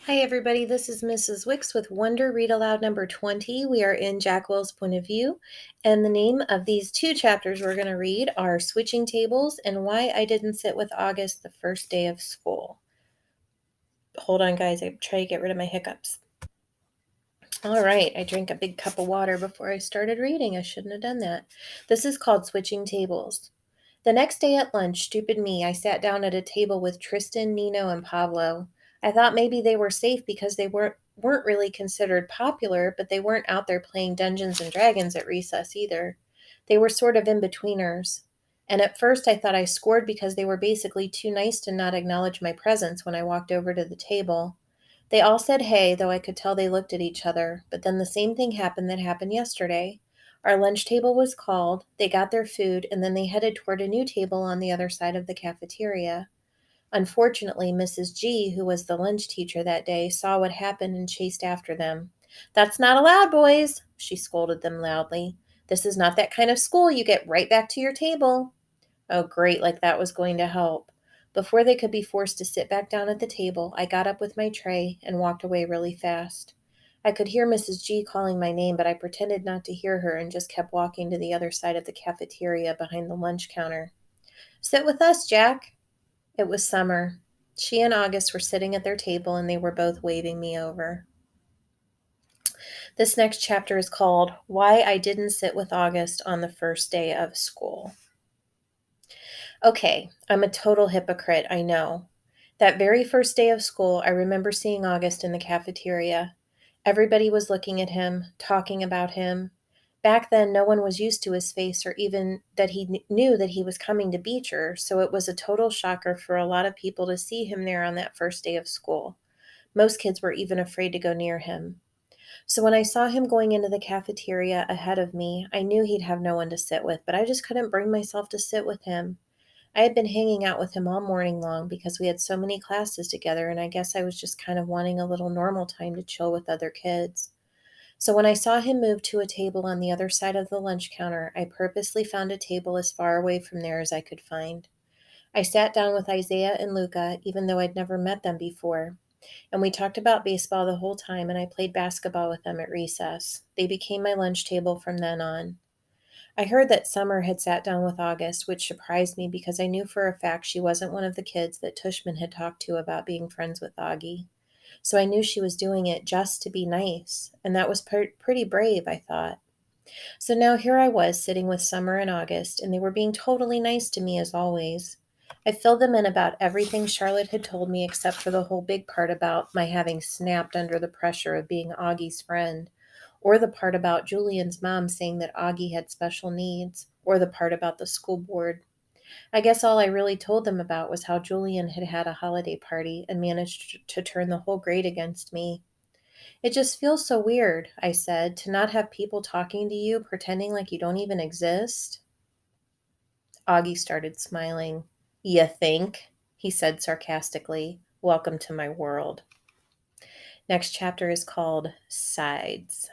Hi, everybody. This is Mrs. Wicks with Wonder Read Aloud number 20. We are in Jack Will's point of view, and the name of these two chapters we're going to read are Switching Tables and Why I Didn't Sit with August the First Day of School. Hold on, guys. I try to get rid of my hiccups. All right, I drank a big cup of water before I started reading. I shouldn't have done that. This is called Switching Tables. The next day at lunch, stupid me, I sat down at a table with Tristan, Nino, and Pablo. I thought maybe they were safe because they weren't really considered popular, but they weren't out there playing Dungeons and Dragons at recess either. They were sort of in-betweeners. And at first I thought I scored because they were basically too nice to not acknowledge my presence when I walked over to the table. They all said hey, though I could tell they looked at each other, but then the same thing happened that happened yesterday. Our lunch table was called, they got their food, and then they headed toward a new table on the other side of the cafeteria. Unfortunately, Mrs. G, who was the lunch teacher that day, saw what happened and chased after them. "That's not allowed, boys," she scolded them loudly. "This is not that kind of school. You get right back to your table." Oh, great, like that was going to help. Before they could be forced to sit back down at the table, I got up with my tray and walked away really fast. I could hear Mrs. G calling my name, but I pretended not to hear her and just kept walking to the other side of the cafeteria behind the lunch counter. "Sit with us, Jack." It was Summer. She and August were sitting at their table and they were both waving me over. This next chapter is called Why I Didn't Sit with August on the First Day of School. Okay, I'm a total hypocrite, I know. That very first day of school, I remember seeing August in the cafeteria. Everybody was looking at him, talking about him. Back then, no one was used to his face or even that he knew that he was coming to Beecher, so it was a total shocker for a lot of people to see him there on that first day of school. Most kids were even afraid to go near him. So when I saw him going into the cafeteria ahead of me, I knew he'd have no one to sit with, but I just couldn't bring myself to sit with him. I had been hanging out with him all morning long because we had so many classes together, and I guess I was just kind of wanting a little normal time to chill with other kids. So when I saw him move to a table on the other side of the lunch counter, I purposely found a table as far away from there as I could find. I sat down with Isaiah and Luca, even though I'd never met them before, and we talked about baseball the whole time, and I played basketball with them at recess. They became my lunch table from then on. I heard that Summer had sat down with August, which surprised me because I knew for a fact she wasn't one of the kids that Tushman had talked to about being friends with Augie. So I knew she was doing it just to be nice, and that was pretty brave, I thought. So now here I was sitting with Summer and August, and they were being totally nice to me as always. I filled them in about everything Charlotte had told me except for the whole big part about my having snapped under the pressure of being Augie's friend, or the part about Julian's mom saying that Augie had special needs, or the part about the school board. I guess all I really told them about was how Julian had had a holiday party and managed to turn the whole grade against me. "It just feels so weird," I said, "to not have people talking to you, pretending like you don't even exist." Augie started smiling. "Ya think?" he said sarcastically. "Welcome to my world." Next chapter is called Sides.